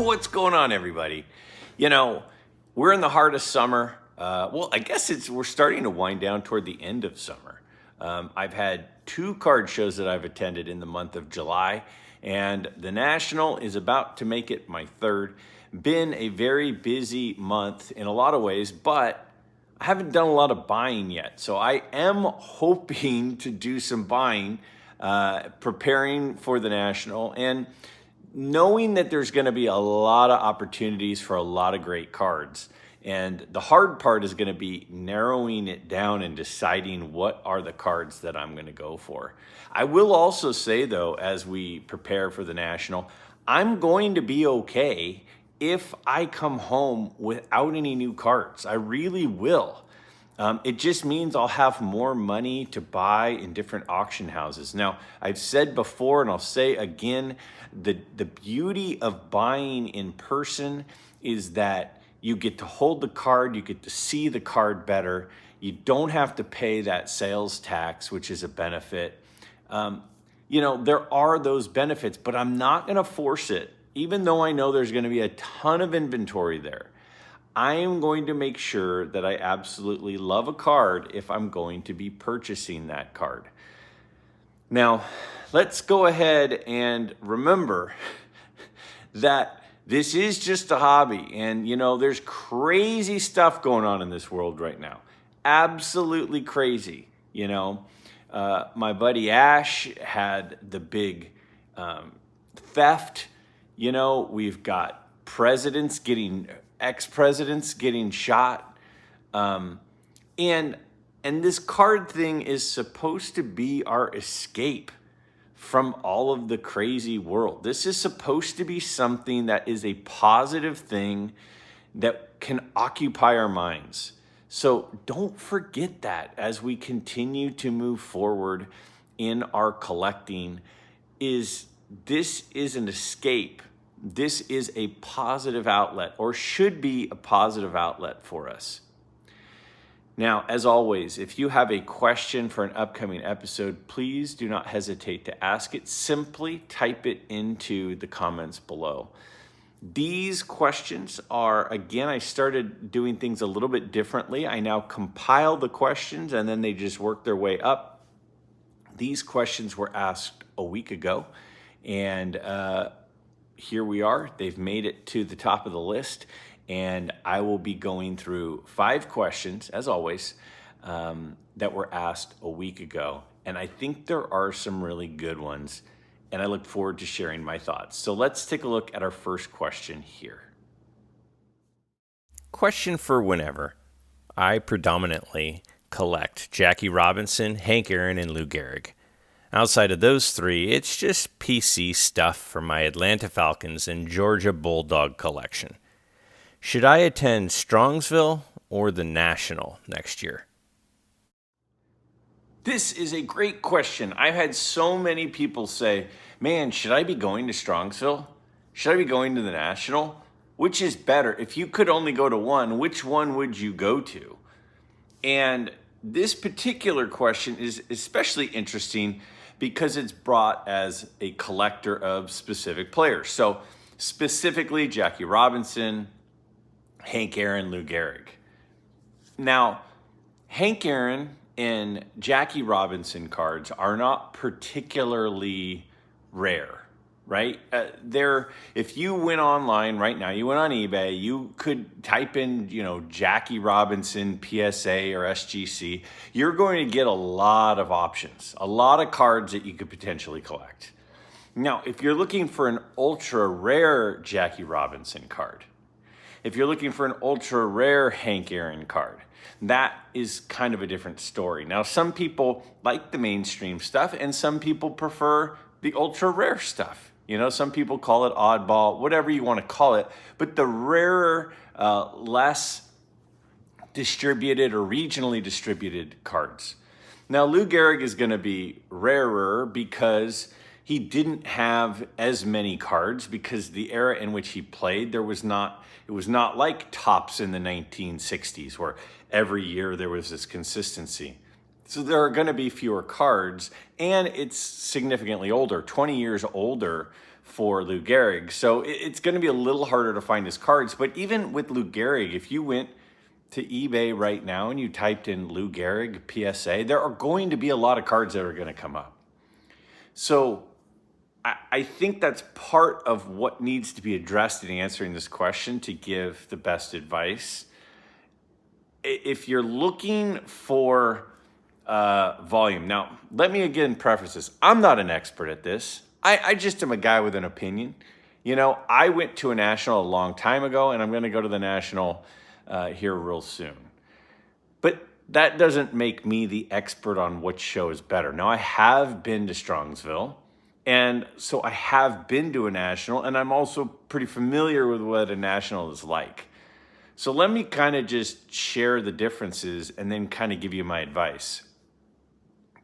What's going on, everybody? You know, we're in the heart of summer. Well, I guess we're starting to wind down toward the end of summer. I've had 2 card shows that I've attended in the month of July, and the National is about to make it my 3rd. Been a very busy month in a lot of ways, but I haven't done a lot of buying yet. So I am hoping to do some buying, preparing for the National, and knowing that there's going to be a lot of opportunities for a lot of great cards. And the hard part is going to be narrowing it down and deciding what are the cards that I'm going to go for. I will also say, though, as we prepare for the National, I'm going to be okay if I come home without any new cards. I really will. It just means I'll have more money to buy in different auction houses. Now, I've said before, and I'll say again, the beauty of buying in person is that you get to hold the card, you get to see the card better. You don't have to pay that sales tax, which is a benefit. You know, there are those benefits, but I'm not going to force it, even though I know there's going to be a ton of inventory there. I am going to make sure that I absolutely love a card if I'm going to be purchasing that card. Now, let's go ahead and remember that this is just a hobby. And, you know, there's crazy stuff going on in this world right now. Absolutely crazy. You know, my buddy Ash had the big theft. You know, we've got ex-presidents getting shot. And this card thing is supposed to be our escape from all of the crazy world. This is supposed to be something that is a positive thing that can occupy our minds. So don't forget that as we continue to move forward in our collecting. This is an escape. This is a positive outlet, or should be a positive outlet for us. Now, as always, if you have a question for an upcoming episode, please do not hesitate to ask it. Simply type it into the comments below. These questions are, again, I started doing things a little bit differently. I now compile the questions and then they just work their way up. These questions were asked a week ago, and here we are. They've made it to the top of the list, and I will be going through 5 questions, as always, that were asked a week ago. And I think there are some really good ones, and I look forward to sharing my thoughts. So let's take a look at our first question here. Question for whenever. I predominantly collect Jackie Robinson, Hank Aaron, and Lou Gehrig. Outside of those 3, it's just PC stuff for my Atlanta Falcons and Georgia Bulldog collection. Should I attend Strongsville or the National next year? This is a great question. I've had so many people say, man, should I be going to Strongsville? Should I be going to the National? Which is better? If you could only go to one, which one would you go to? And this particular question is especially interesting because it's brought as a collector of specific players. So specifically Jackie Robinson, Hank Aaron, Lou Gehrig. Now, Hank Aaron and Jackie Robinson cards are not particularly rare, right? If you went online right now, you went on eBay, you could type in, Jackie Robinson, PSA or SGC. You're going to get a lot of options, a lot of cards that you could potentially collect. Now, if you're looking for an ultra rare Jackie Robinson card, if you're looking for an ultra rare Hank Aaron card, that is kind of a different story. Now, some people like the mainstream stuff and some people prefer the ultra rare stuff. Some people call it oddball, whatever you want to call it, but the rarer, less distributed or regionally distributed cards. Now, Lou Gehrig is going to be rarer because he didn't have as many cards, because the era in which he played, it was not like Topps in the 1960s where every year there was this consistency. So there are going to be fewer cards, and it's significantly older, 20 years older for Lou Gehrig. So it's going to be a little harder to find his cards. But even with Lou Gehrig, if you went to eBay right now and you typed in Lou Gehrig PSA, there are going to be a lot of cards that are going to come up. So I think that's part of what needs to be addressed in answering this question to give the best advice. If you're looking for volume, now let me again preface this. I'm not an expert at this. I just am a guy with an opinion. You know, I went to a national a long time ago, and I'm going to go to the national here real soon. But that doesn't make me the expert on which show is better. Now, I have been to Strongsville, and so I have been to a national, and I'm also pretty familiar with what a national is like. So let me kind of just share the differences and then kind of give you my advice.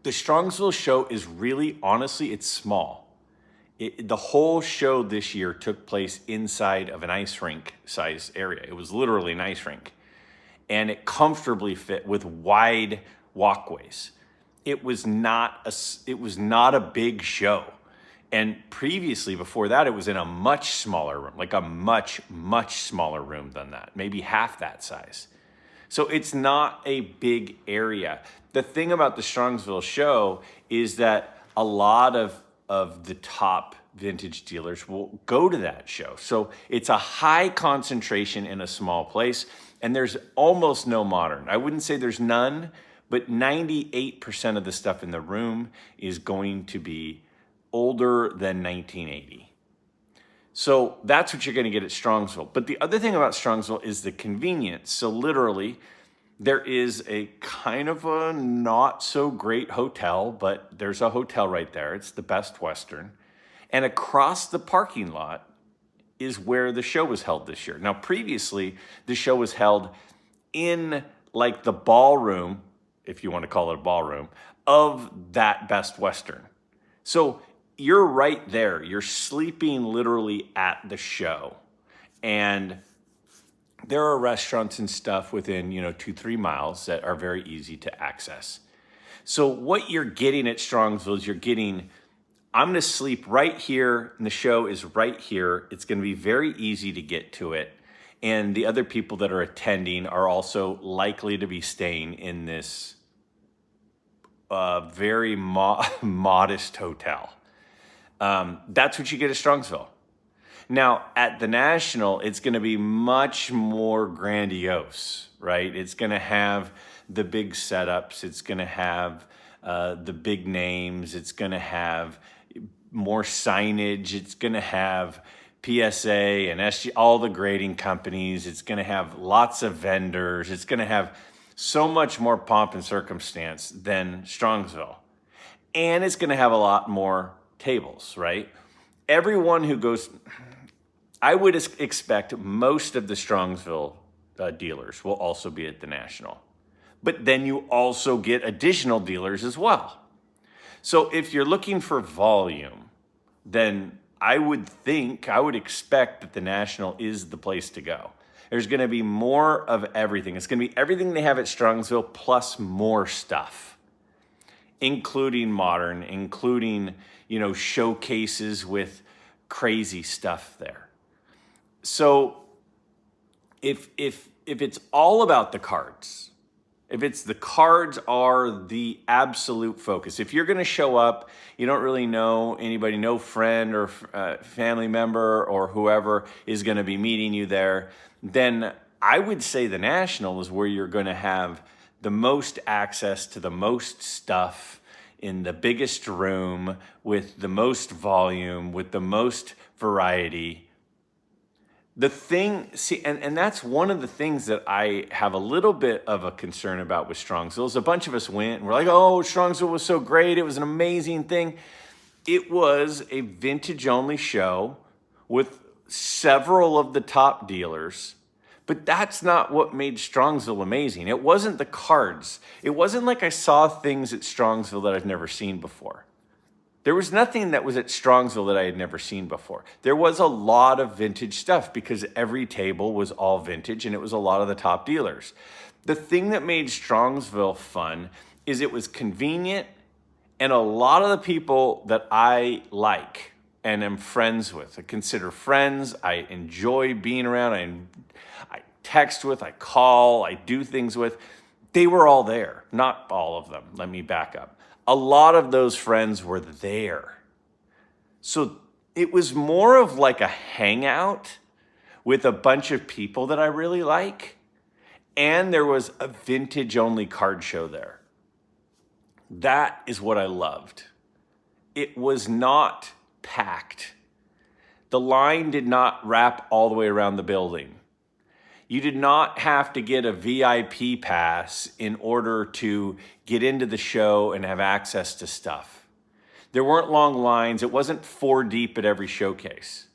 The Strongsville show is really, honestly, it's small. The whole show this year took place inside of an ice rink size area. It was literally an ice rink. And it comfortably fit with wide walkways. It was not a big show. And previously, before that, it was in a much smaller room, like a much, much smaller room than that, maybe half that size. So it's not a big area. The thing about the Strongsville show is that a lot of the top vintage dealers will go to that show. So it's a high concentration in a small place, and there's almost no modern. I wouldn't say there's none, but 98% of the stuff in the room is going to be older than 1980. So that's what you're going to get at Strongsville. But the other thing about Strongsville is the convenience. So literally, there is a kind of a not so great hotel, but there's a hotel right there. It's the Best Western. And across the parking lot is where the show was held this year. Now, previously, the show was held in like the ballroom, if you want to call it a ballroom, of that Best Western. So you're right there. You're sleeping literally at the show. And there are restaurants and stuff within, 2-3 miles that are very easy to access. So what you're getting at Strongsville is you're getting, I'm going to sleep right here, and the show is right here. It's going to be very easy to get to it. And the other people that are attending are also likely to be staying in this very modest hotel. That's what you get at Strongsville. Now, at the National, it's going to be much more grandiose, right? It's going to have the big setups. It's going to have the big names. It's going to have more signage. It's going to have PSA and SGC, all the grading companies. It's going to have lots of vendors. It's going to have so much more pomp and circumstance than Strongsville. And it's going to have a lot more tables, right? Everyone who goes, I would expect most of the Strongsville dealers will also be at the National. But then you also get additional dealers as well. So if you're looking for volume, then I would expect that the National is the place to go. There's going to be more of everything. It's going to be everything they have at Strongsville plus more stuff, including modern, including, showcases with crazy stuff there. So if it's all about the cards, if the cards are the absolute focus, if you're going to show up, you don't really know anybody, no friend or family member or whoever is going to be meeting you there, then I would say the National is where you're going to have the most access to the most stuff in the biggest room with the most volume, with the most variety. The thing, and that's one of the things that I have a little bit of a concern about with Strongsville is a bunch of us went and we're like, oh, Strongsville was so great. It was an amazing thing. It was a vintage-only show with several of the top dealers, but that's not what made Strongsville amazing. It wasn't the cards. It wasn't like I saw things at Strongsville that I've never seen before. There was nothing that was at Strongsville that I had never seen before. There was a lot of vintage stuff because every table was all vintage and it was a lot of the top dealers. The thing that made Strongsville fun is it was convenient, and a lot of the people that I like and am friends with. I consider friends. I enjoy being around. I text with, I call, I do things with. They were all there. Not all of them. Let me back up. A lot of those friends were there. So it was more of like a hangout with a bunch of people that I really like. And there was a vintage only card show there. That is what I loved. It was not packed. The line did not wrap all the way around the building. You did not have to get a VIP pass in order to get into the show and have access to stuff. There weren't long lines. It wasn't 4 deep at every showcase.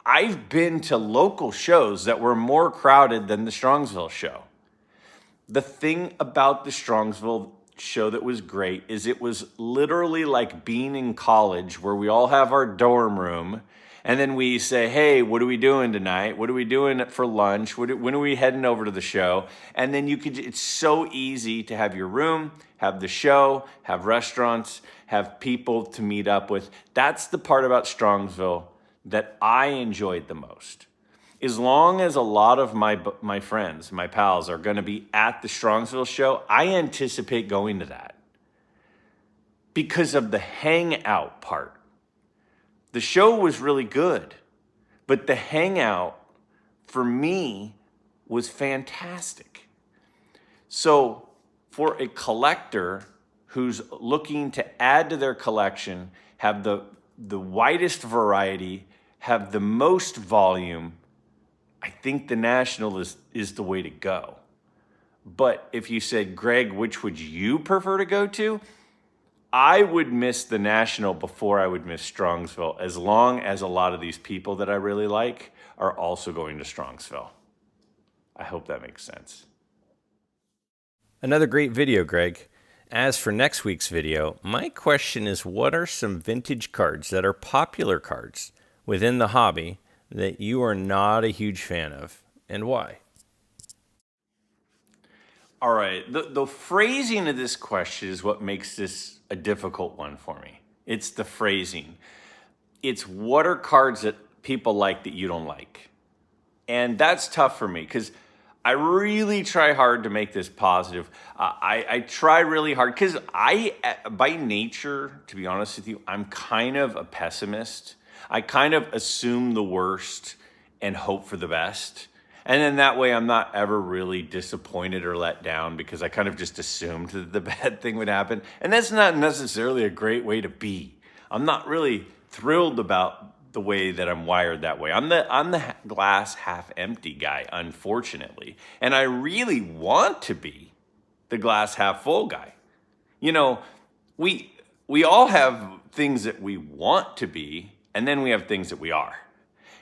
I've been to local shows that were more crowded than the Strongsville show. The thing about the Strongsville show that was great is it was literally like being in college, where we all have our dorm room and then we say, hey, what are we doing tonight? What are we doing for lunch? When are we heading over to the show? And then it's so easy to have your room, have the show, have restaurants, have people to meet up with. That's the part about Strongsville that I enjoyed the most. As long as a lot of my friends, my pals, are going to be at the Strongsville show, I anticipate going to that because of the hangout part. The show was really good, but the hangout for me was fantastic. So for a collector who's looking to add to their collection, have the widest variety, have the most volume, I think the National is the way to go. But if you said, Greg, which would you prefer to go to? I would miss the National before I would miss Strongsville, as long as a lot of these people that I really like are also going to Strongsville. I hope that makes sense. Another great video, Greg. As for next week's video, my question is, what are some vintage cards that are popular cards within the hobby that you are not a huge fan of, and why? All right, the phrasing of this question is what makes this a difficult one for me. It's the phrasing. It's what are cards that people like that you don't like? And that's tough for me because I really try hard to make this positive. I try really hard because by nature, to be honest with you, I'm kind of a pessimist. I kind of assume the worst and hope for the best. And then that way I'm not ever really disappointed or let down because I kind of just assumed that the bad thing would happen. And that's not necessarily a great way to be. I'm not really thrilled about the way that I'm wired that way. I'm the glass half empty guy, unfortunately. And I really want to be the glass half full guy. You know, we all have things that we want to be, and then we have things that we are.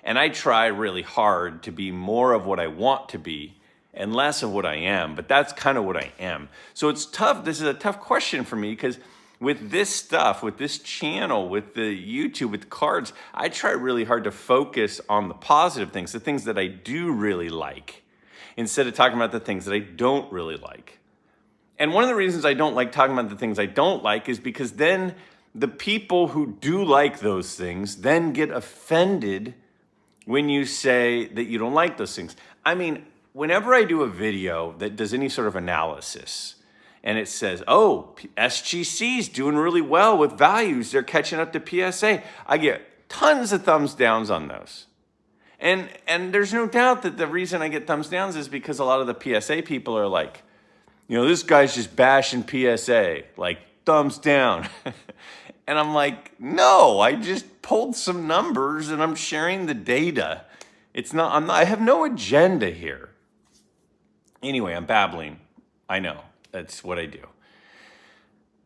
And I try really hard to be more of what I want to be and less of what I am, but that's kind of what I am. So it's tough. This is a tough question for me because with this stuff, with this channel, with the YouTube, with cards, I try really hard to focus on the positive things, the things that I do really like, instead of talking about the things that I don't really like. And one of the reasons I don't like talking about the things I don't like is because then the people who do like those things then get offended when you say that you don't like those things. I mean, whenever I do a video that does any sort of analysis and it says, oh, SGC's doing really well with values, they're catching up to PSA, I get tons of thumbs downs on those. And there's no doubt that the reason I get thumbs downs is because a lot of the PSA people are like, you know, this guy's just bashing PSA, like thumbs down. And I'm like, no, I just pulled some numbers and I'm sharing the data. I have no agenda here. Anyway, I'm babbling. I know, that's what I do.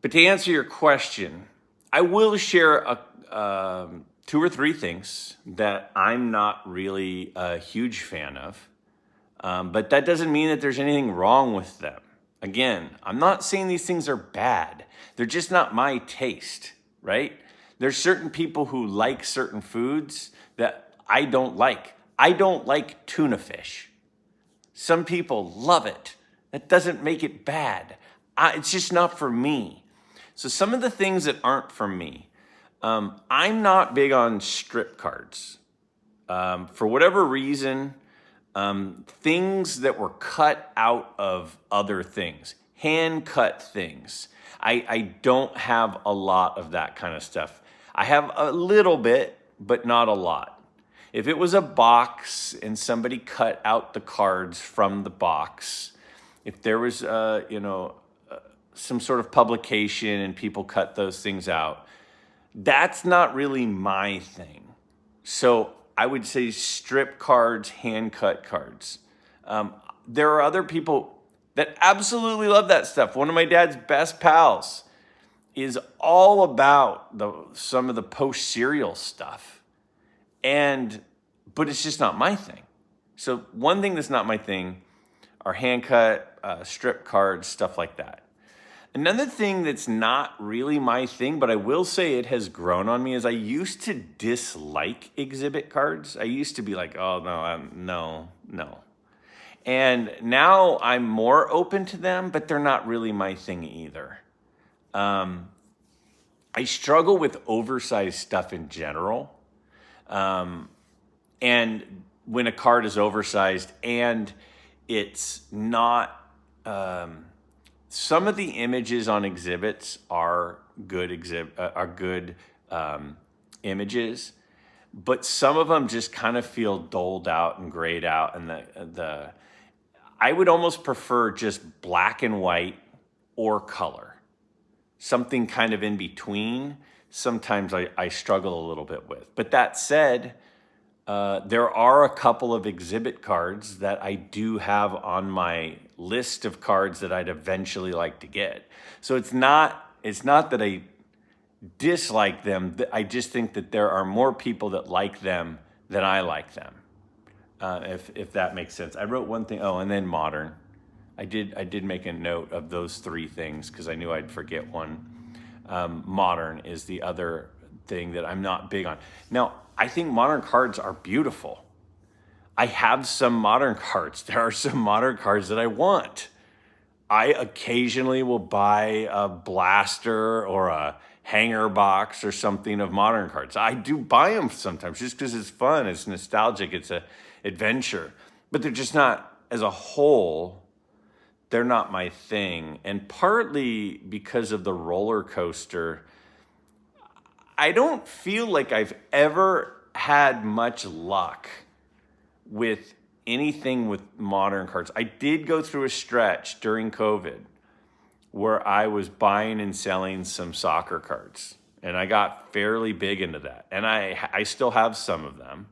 But to answer your question, I will share 2 or 3 things that I'm not really a huge fan of. But that doesn't mean that there's anything wrong with them. Again, I'm not saying these things are bad. They're just not my taste. Right? There's certain people who like certain foods that I don't like. I don't like tuna fish. Some people love it. That doesn't make it bad. It's just not for me. So some of the things that aren't for me, I'm not big on strip cards. For whatever reason, things that were cut out of other things, hand cut things. I don't have a lot of that kind of stuff. I have a little bit, but not a lot. If it was a box and somebody cut out the cards from the box, if there was, some sort of publication and people cut those things out, that's not really my thing. So I would say strip cards, hand cut cards. There are other people that absolutely love that stuff. One of my dad's best pals is all about some of the post serial stuff, but it's just not my thing. So one thing that's not my thing are hand cut, strip cards, stuff like that. Another thing that's not really my thing, but I will say it has grown on me, is I used to dislike exhibit cards. I used to be like, oh, no. And now I'm more open to them, but they're not really my thing either. I struggle with oversized stuff in general. And when a card is oversized and it's not... some of the images on exhibits are good images, but some of them just kind of feel doled out and grayed out. And I would almost prefer just black and white or color, something kind of in between. Sometimes I struggle a little bit with. But that said, there are a couple of exhibit cards that I do have on my list of cards that I'd eventually like to get. So it's not that I dislike them. I just think that there are more people that like them than I like them. If that makes sense. I wrote one thing. Oh, and then modern. I did make a note of those three things because I knew I'd forget one. Modern is the other thing that I'm not big on. Now, I think modern cards are beautiful. I have some modern cards. There are some modern cards that I want. I occasionally will buy a blaster or a hanger box or something of modern cards. I do buy them sometimes just because it's fun, it's nostalgic, it's an adventure. But they're just not, as a whole, they're not my thing. And partly because of the roller coaster, I don't feel like I've ever had much luck with anything with modern cards. I did go through a stretch during COVID where I was buying and selling some soccer cards, and I got fairly big into that. And I still have some of them,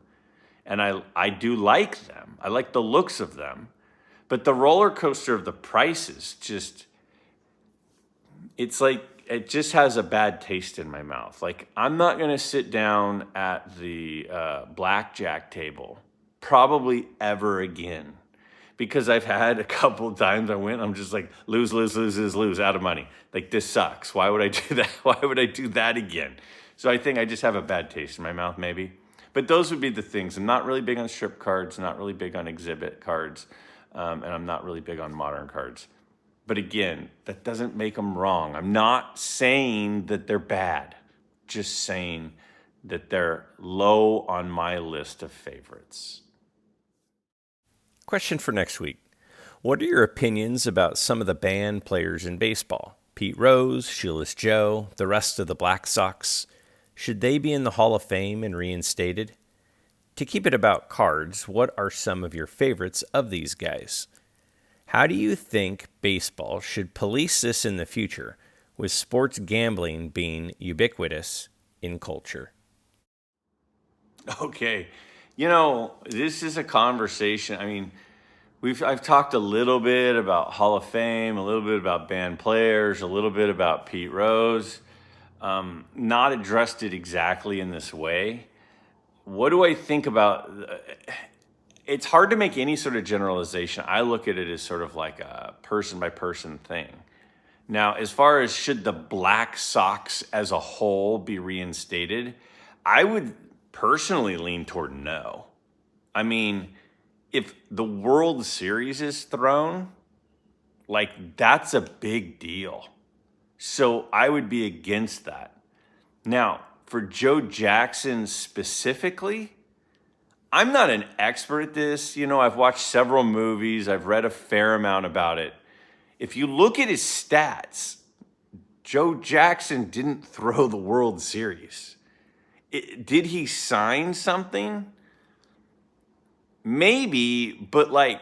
and I do like them. I like the looks of them, but the roller coaster of the prices it's like, it just has a bad taste in my mouth. Like, I'm not going to sit down at the blackjack table probably ever again, because I've had a couple times I went, I'm just like, lose, out of money. Like, this sucks. Why would I do that? Why would I do that again? So I think I just have a bad taste in my mouth, maybe. But those would be the things. I'm not really big on strip cards, not really big on exhibit cards, and I'm not really big on modern cards. But again, that doesn't make them wrong. I'm not saying that they're bad, just saying that they're low on my list of favorites. Question for next week. What are your opinions about some of the band players in baseball? Pete Rose, Shoeless Joe, the rest of the Black Sox. Should they be in the Hall of Fame and reinstated? To keep it about cards, what are some of your favorites of these guys? How do you think baseball should police this in the future, with sports gambling being ubiquitous in culture? Okay. This is a conversation. I mean, I've talked a little bit about Hall of Fame, a little bit about band players, a little bit about Pete Rose. Not addressed it exactly in this way. What do I think about... It's hard to make any sort of generalization. I look at it as sort of like a person-by-person thing. Now, as far as should the Black Sox as a whole be reinstated, I would personally lean toward no. I mean, if the World Series is thrown, like, that's a big deal. So I would be against that. Now, for Joe Jackson specifically, I'm not an expert at this. You know, I've watched several movies. I've read a fair amount about it. If you look at his stats, Joe Jackson didn't throw the World Series. Did he sign something? Maybe, but like,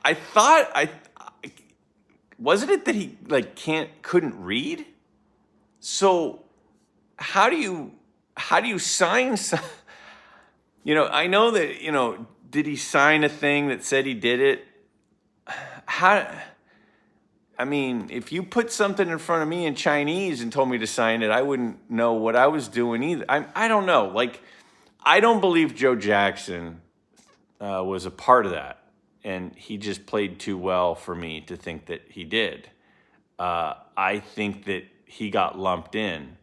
I thought wasn't it that he like couldn't read? So how do you sign some, you know, I know that, you know, did he sign a thing that said he did it? I mean, if you put something in front of me in Chinese and told me to sign it, I wouldn't know what I was doing either. I don't know. Like, I don't believe Joe Jackson was a part of that. And he just played too well for me to think that he did. I think that he got lumped in.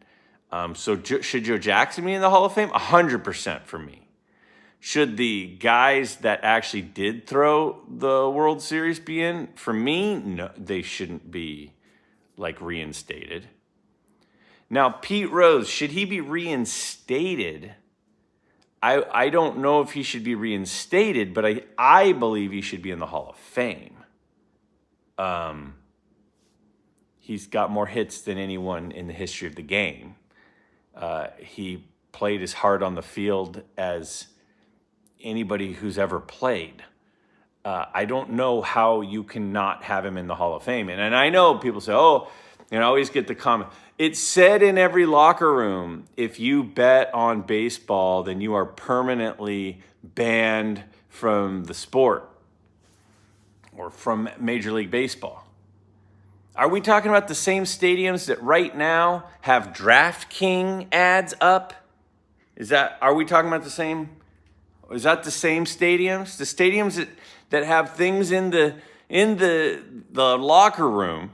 Should Joe Jackson be in the Hall of Fame? 100% for me. Should the guys that actually did throw the World Series be in? For me, no, they shouldn't be like reinstated. Now, Pete Rose, should he be reinstated? I don't know if he should be reinstated, but I believe he should be in the Hall of Fame. He's got more hits than anyone in the history of the game. He played as hard on the field as anybody who's ever played. I don't know how you cannot have him in the Hall of Fame. And I know people say, oh, you know, I always get the comment. It's said in every locker room, if you bet on baseball, then you are permanently banned from the sport or from Major League Baseball. Are we talking about the same stadiums that right now have DraftKings ads up? Are we talking about the same? Is that the same stadiums? The stadiums that have things in the locker room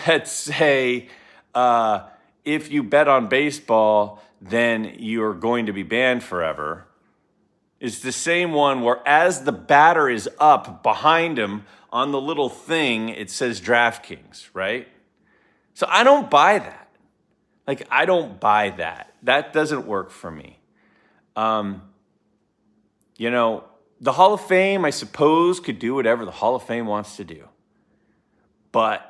that say, if you bet on baseball, then you're going to be banned forever, is the same one where as the batter is up behind him on the little thing, it says DraftKings, right? So I don't buy that. Like, I don't buy that. That doesn't work for me. You know, the Hall of Fame, I suppose, could do whatever the Hall of Fame wants to do. But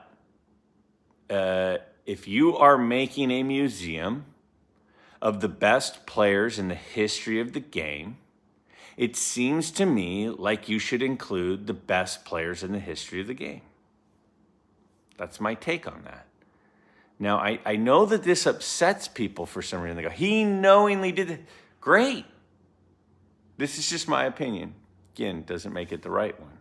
if you are making a museum of the best players in the history of the game, it seems to me like you should include the best players in the history of the game. That's my take on that. Now, I know that this upsets people for some reason. They go, he knowingly did it. Great. This is just my opinion. Again, doesn't make it the right one.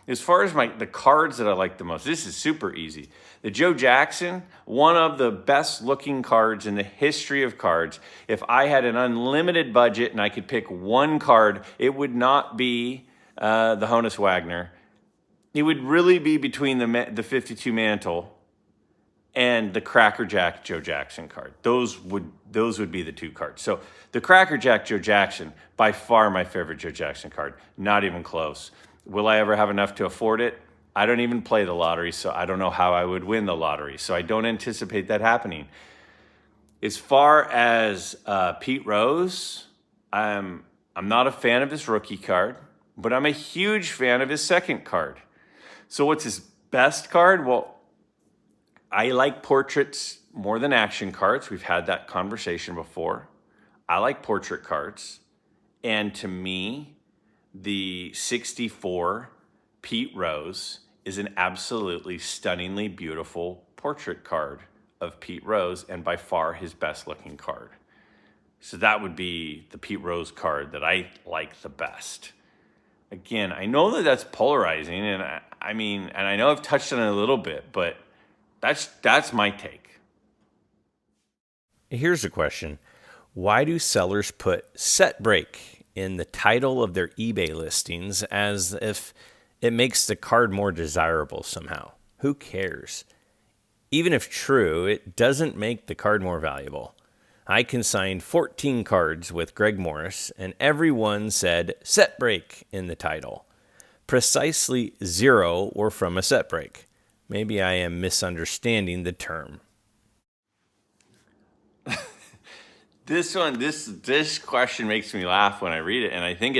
As far as the cards that I like the most, this is super easy. The Joe Jackson, one of the best looking cards in the history of cards. If I had an unlimited budget and I could pick one card, it would not be the Honus Wagner. It would really be between the 52 Mantle and the Cracker Jack Joe Jackson card. Those would be the two cards. So the Cracker Jack Joe Jackson, by far my favorite Joe Jackson card. Not even close. Will I ever have enough to afford it? I don't even play the lottery, so I don't know how I would win the lottery. So I don't anticipate that happening. As far as Pete Rose, I'm not a fan of his rookie card, but I'm a huge fan of his second card. So what's his best card? Well, I like portraits more than action cards. We've had that conversation before. I like portrait cards. And to me, the 64 Pete Rose is an absolutely stunningly beautiful portrait card of Pete Rose, and by far his best looking card. So that would be the Pete Rose card that I like the best. Again, I know that that's polarizing, and I know I've touched on it a little bit, but that's my take. Here's a question. Why do sellers put set break in the title of their eBay listings as if it makes the card more desirable somehow? Who cares? Even if true, it doesn't make the card more valuable. I consigned 14 cards with Greg Morris, and every one said set break in the title. Precisely 0 were from a set break. Maybe I am misunderstanding the term. This question makes me laugh when I read it, and I think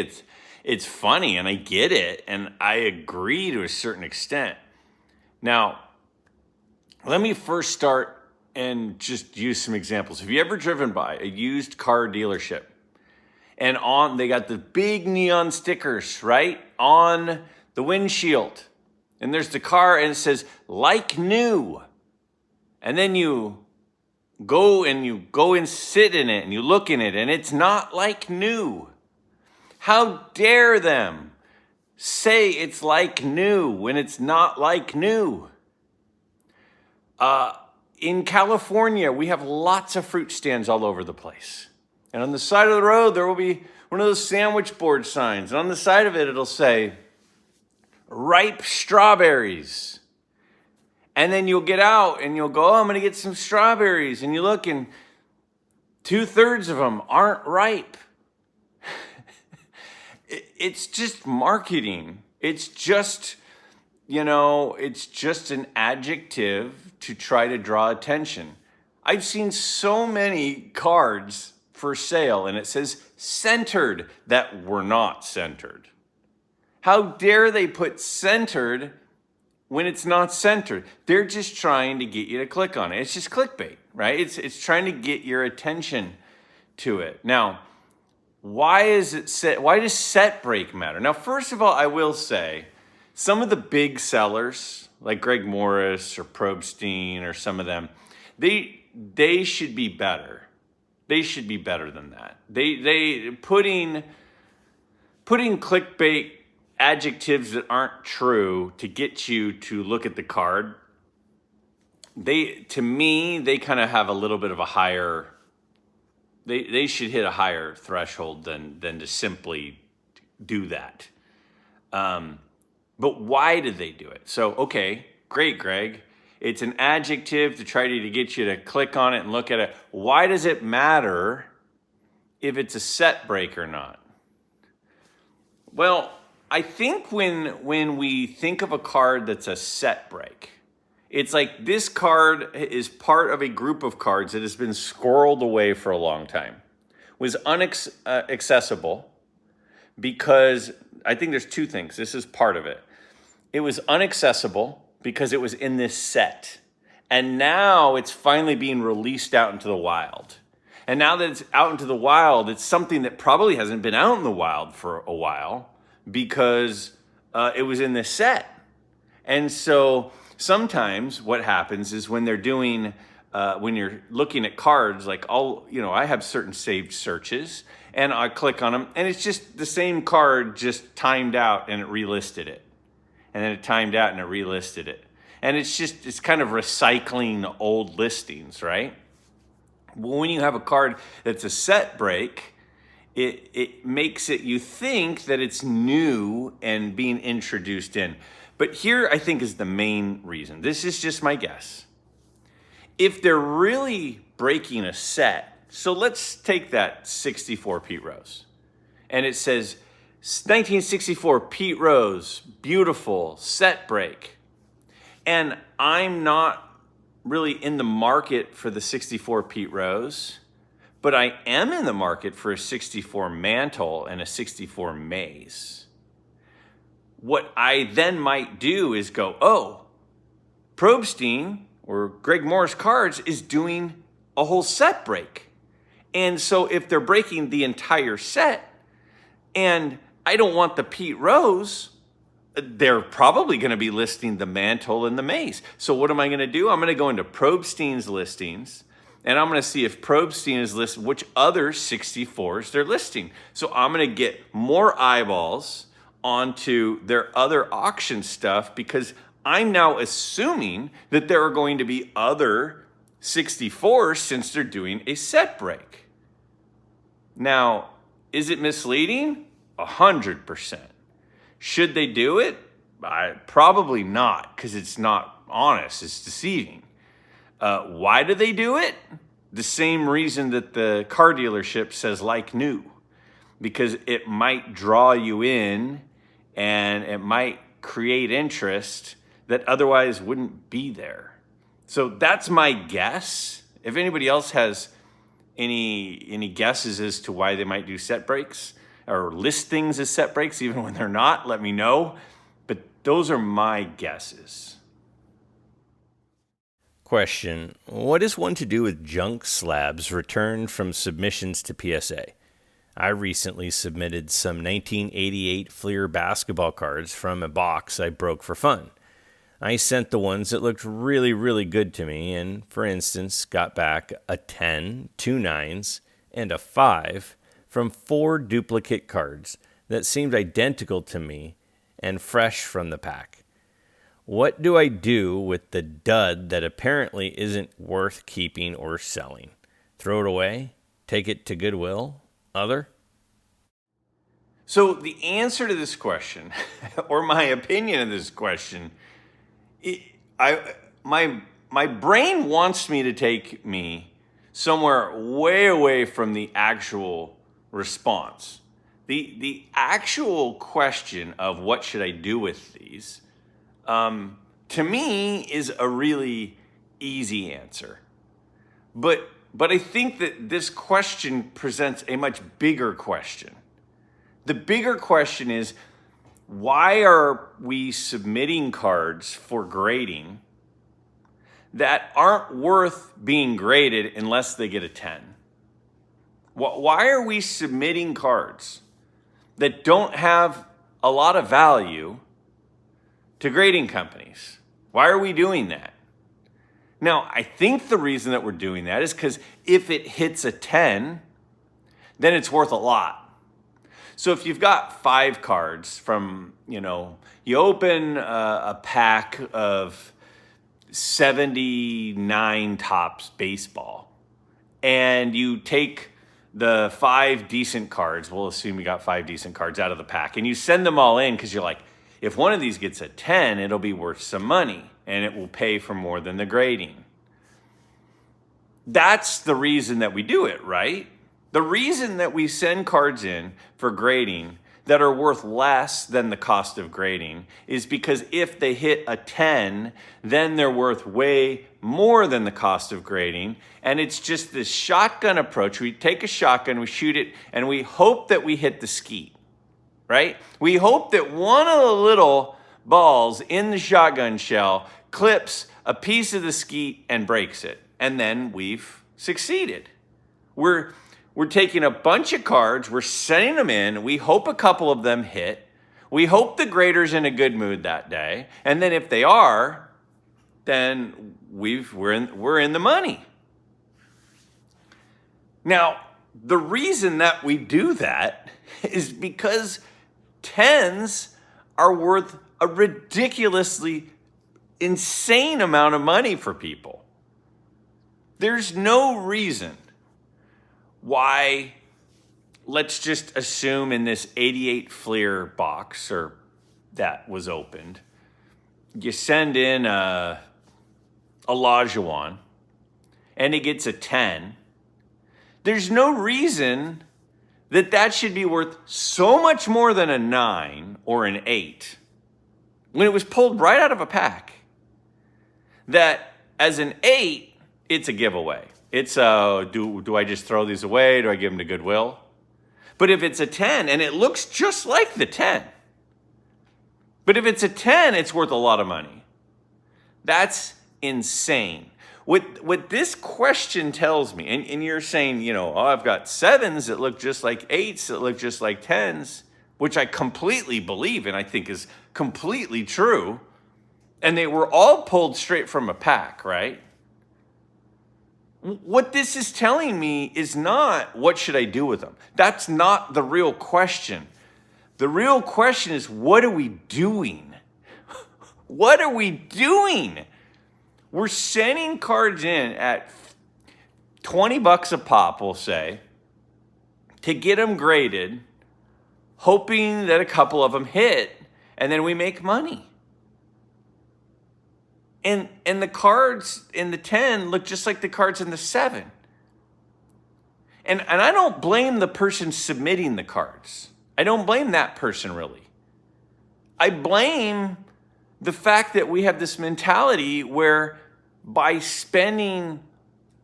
it's funny, and I get it, and I agree to a certain extent. Now, let me first start and just use some examples. Have you ever driven by a used car dealership? And they got the big neon stickers, right, on the windshield. And there's the car, and it says, like new. And then you go and sit in it, and you look in it, and it's not like new. How dare them say it's like new when it's not like new? In California, we have lots of fruit stands all over the place. And on the side of the road, there will be one of those sandwich board signs. And on the side of it, it'll say, ripe strawberries. And then you'll get out and you'll go, oh, I'm going to get some strawberries. And you look and 2/3 of them aren't ripe. It's just marketing. It's just, it's just an adjective to try to draw attention. I've seen so many cards for sale and it says centered that were not centered. How dare they put centered when it's not centered? They're just trying to get you to click on it. It's just clickbait, right? It's trying to get your attention to it. Now, why does set break matter? Now, first of all, I will say some of the big sellers like Greg Morris or Probstein or some of them, they should be better. They should be better than that. They putting clickbait adjectives that aren't true to get you to look at the card. To me, they kind of have a little bit of a higher. They should hit a higher threshold than to simply do that. But why did they do it? So, okay, great, Greg. It's an adjective to try to get you to click on it and look at it. Why does it matter if it's a set break or not? Well, I think when we think of a card that's a set break, it's like this card is part of a group of cards that has been squirreled away for a long time. Was inaccessible because I think there's two things. This is part of it. It was inaccessible because it was in this set. And now it's finally being released out into the wild. And now that it's out into the wild, it's something that probably hasn't been out in the wild for a while because it was in this set. And so sometimes what happens is when they're doing, when you're looking at cards, like I have certain saved searches and I click on them and it's just the same card just timed out and it relisted it. And then it timed out and it relisted it. And it's kind of recycling old listings, right? Well, when you have a card that's a set break, it makes it, you think that it's new and being introduced in. But here I think is the main reason. This is just my guess. If they're really breaking a set, so let's take that 64 Pete Rose. And it says 1964 Pete Rose, beautiful set break. And I'm not really in the market for the 64 Pete Rose, but I am in the market for a 64 Mantle and a 64 Maze. What I then might do is go, oh, Probstein or Greg Morris Cards is doing a whole set break. And so if they're breaking the entire set and I don't want the Pete Rose, they're probably going to be listing the Mantle and the Maze. So what am I going to do? I'm going to go into Probstein's listings and I'm going to see if Probstein is listed, which other 64s they're listing. So I'm going to get more eyeballs onto their other auction stuff because I'm now assuming that there are going to be other 64s since they're doing a set break. Now, is it misleading? 100%. Should they do it? Probably not, because it's not honest. It's deceiving. Why do they do it? The same reason that the car dealership says like new, because it might draw you in and it might create interest that otherwise wouldn't be there. So that's my guess. If anybody else has any guesses as to why they might do set breaks or list things as set breaks even when they're not, let me know. But those are my guesses. Question: what is one to do with junk slabs returned from submissions to PSA? I recently submitted some 1988 Fleer basketball cards from a box I broke for fun. I sent the ones that looked really, really good to me and, for instance, got back a 10, 2 9s, and a 5 from 4 duplicate cards that seemed identical to me and fresh from the pack. What do I do with the dud that apparently isn't worth keeping or selling? Throw it away? Take it to Goodwill? Other? So the answer to this question, or my opinion of this question, my brain wants me to take me somewhere way away from the actual response. The actual question of what should I do with these, to me, is a really easy answer. But I think that this question presents a much bigger question. The bigger question is, why are we submitting cards for grading that aren't worth being graded unless they get a 10? Why are we submitting cards that don't have a lot of value to grading companies? Why are we doing that? Now, I think the reason that we're doing that is because if it hits a 10, then it's worth a lot. So if you've got 5 cards from, you open a pack of 79 Topps baseball, and you take the 5 decent cards, we'll assume you got 5 decent cards out of the pack, and you send them all in because you're like, if one of these gets a 10, it'll be worth some money, and it will pay for more than the grading. That's the reason that we do it, right? The reason that we send cards in for grading that are worth less than the cost of grading is because if they hit a 10, then they're worth way more than the cost of grading. And it's just this shotgun approach. We take a shotgun, we shoot it, and we hope that we hit the skeet, right? We hope that one of the little balls in the shotgun shell clips a piece of the skeet and breaks it. And then we've succeeded. We're taking a bunch of cards, we're sending them in, we hope a couple of them hit, we hope the grader's in a good mood that day, and then if they are, then we're in the money. Now, the reason that we do that is because 10s are worth a ridiculously insane amount of money for people. There's no reason why, let's just assume in this 88 Fleer box or that was opened, you send in a Olajuwon and it gets a 10. There's no reason that should be worth so much more than a 9 or an 8 when it was pulled right out of a pack. That as an 8, it's a giveaway. It's do I just throw these away? Do I give them to Goodwill? But if it's a 10 and it looks just like the 10, but if it's a 10, it's worth a lot of money. That's insane. What this question tells me, and you're saying, I've got 7s that look just like 8s that look just like 10s, which I completely believe and I think is completely true. And they were all pulled straight from a pack, right? What this is telling me is not what should I do with them. That's not the real question. The real question is, what are we doing? What are we doing? We're sending cards in at $20 a pop, we'll say, to get them graded, hoping that a couple of them hit, and then we make money. And the cards in the 10 look just like the cards in the 7. And I don't blame the person submitting the cards. I don't blame that person, really. I blame the fact that we have this mentality where by spending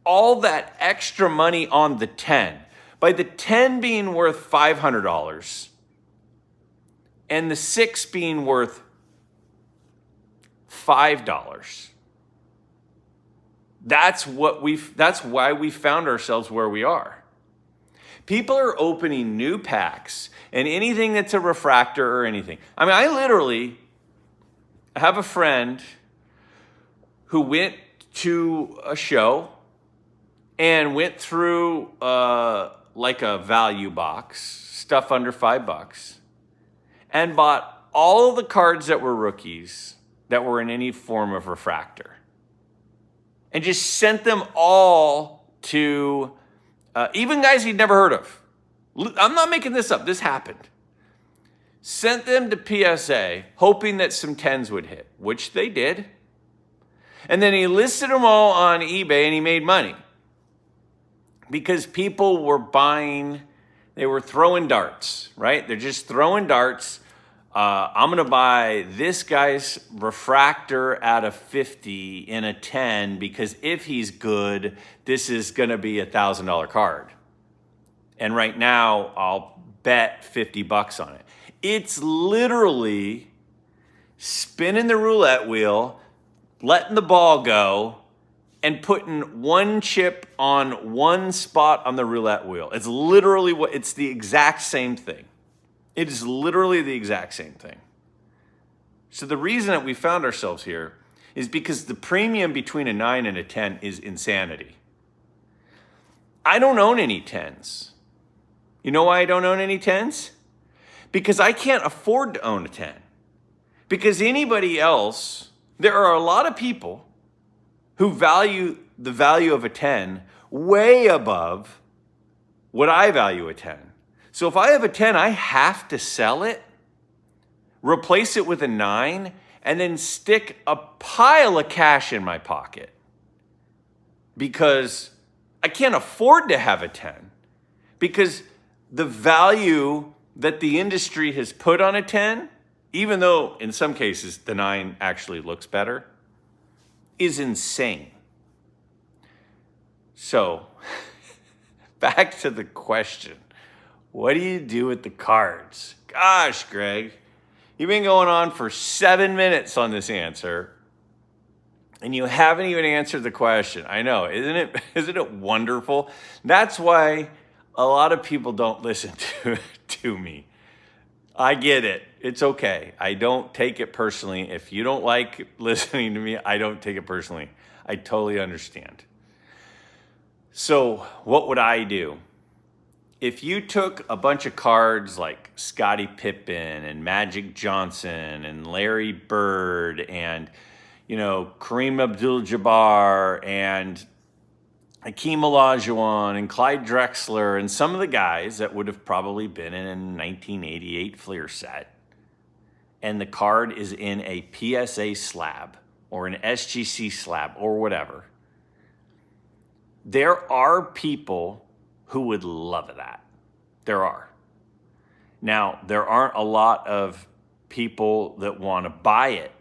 all that extra money on the 10, by the 10 being worth $500 and the 6 being worth $5. That's why we found ourselves where we are. People are opening new packs and anything that's a refractor or anything. I mean, I literally have a friend who went to a show and went through like a value box, stuff under $5, and bought all the cards that were rookies that were in any form of refractor, and just sent them all to even guys he'd never heard of. I'm not making this up. This happened. Sent them to PSA, hoping that some 10s would hit, which they did. And then he listed them all on eBay and he made money. Because people were buying, they were throwing darts, right? They're just throwing darts. I'm going to buy this guy's refractor out of 50 in a 10 because if he's good, this is going to be $1,000 card. And right now, I'll bet $50 on it. It's literally spinning the roulette wheel, letting the ball go, and putting one chip on one spot on the roulette wheel. It's literally it's the exact same thing. It is literally the exact same thing. So the reason that we found ourselves here is because the premium between a 9 and a 10 is insanity. I don't own any 10s. You know why I don't own any 10s? Because I can't afford to own a 10. Because anybody else, there are a lot of people who value the value of a 10 way above what I value a 10. So if I have a 10, I have to sell it, replace it with a 9, and then stick a pile of cash in my pocket because I can't afford to have a 10 because the value that the industry has put on a 10, even though in some cases the 9 actually looks better, is insane. So back to the question. What do you do with the cards? Gosh, Greg, you've been going on for 7 minutes on this answer, and you haven't even answered the question. I know, isn't it wonderful? That's why a lot of people don't listen to me. I get it. It's okay. I don't take it personally. If you don't like listening to me, I don't take it personally. I totally understand. So what would I do? If you took a bunch of cards like Scottie Pippen and Magic Johnson and Larry Bird and, Kareem Abdul-Jabbar and Hakeem Olajuwon and Clyde Drexler and some of the guys that would have probably been in a 1988 Fleer set, and the card is in a PSA slab or an SGC slab or whatever, there are people who would love that. There are. Now, there aren't a lot of people that want to buy it,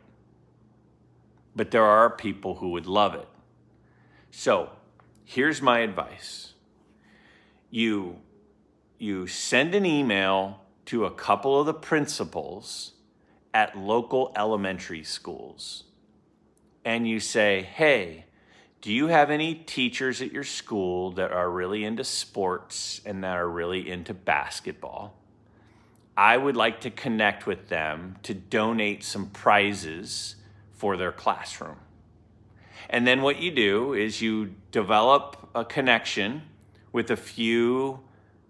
but there are people who would love it. So here's my advice. You send an email to a couple of the principals at local elementary schools, and you say, hey, do you have any teachers at your school that are really into sports and that are really into basketball? I would like to connect with them to donate some prizes for their classroom. And then what you do is you develop a connection with a few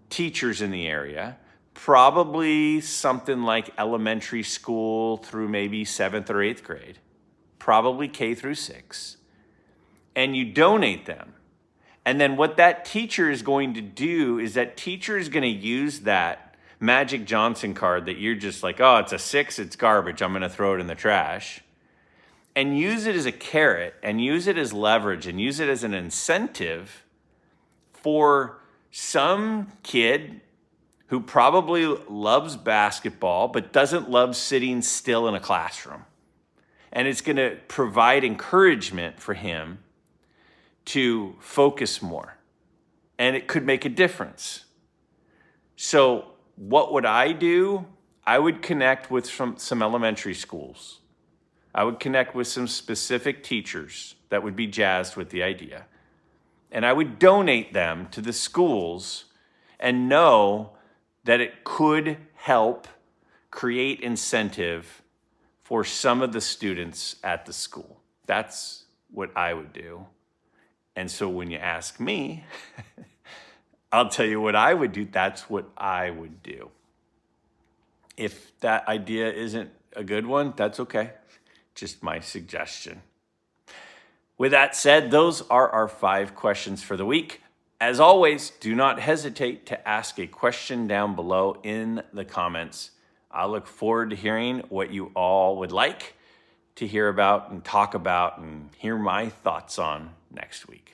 teachers in the area, probably something like elementary school through maybe 7th or 8th grade, probably K through 6. And you donate them. And then what that teacher is going to do is that teacher is going to use that Magic Johnson card that you're just like, oh, it's a 6, it's garbage, I'm going to throw it in the trash, and use it as a carrot and use it as leverage and use it as an incentive for some kid who probably loves basketball but doesn't love sitting still in a classroom. And it's going to provide encouragement for him to focus more, and it could make a difference. So what would I do? I would connect with some elementary schools. I would connect with some specific teachers that would be jazzed with the idea. And I would donate them to the schools and know that it could help create incentive for some of the students at the school. That's what I would do. And so when you ask me, I'll tell you what I would do. That's what I would do. If that idea isn't a good one, that's okay. Just my suggestion. With that said, those are our 5 questions for the week. As always, do not hesitate to ask a question down below in the comments. I look forward to hearing what you all would like to hear about and talk about and hear my thoughts on next week.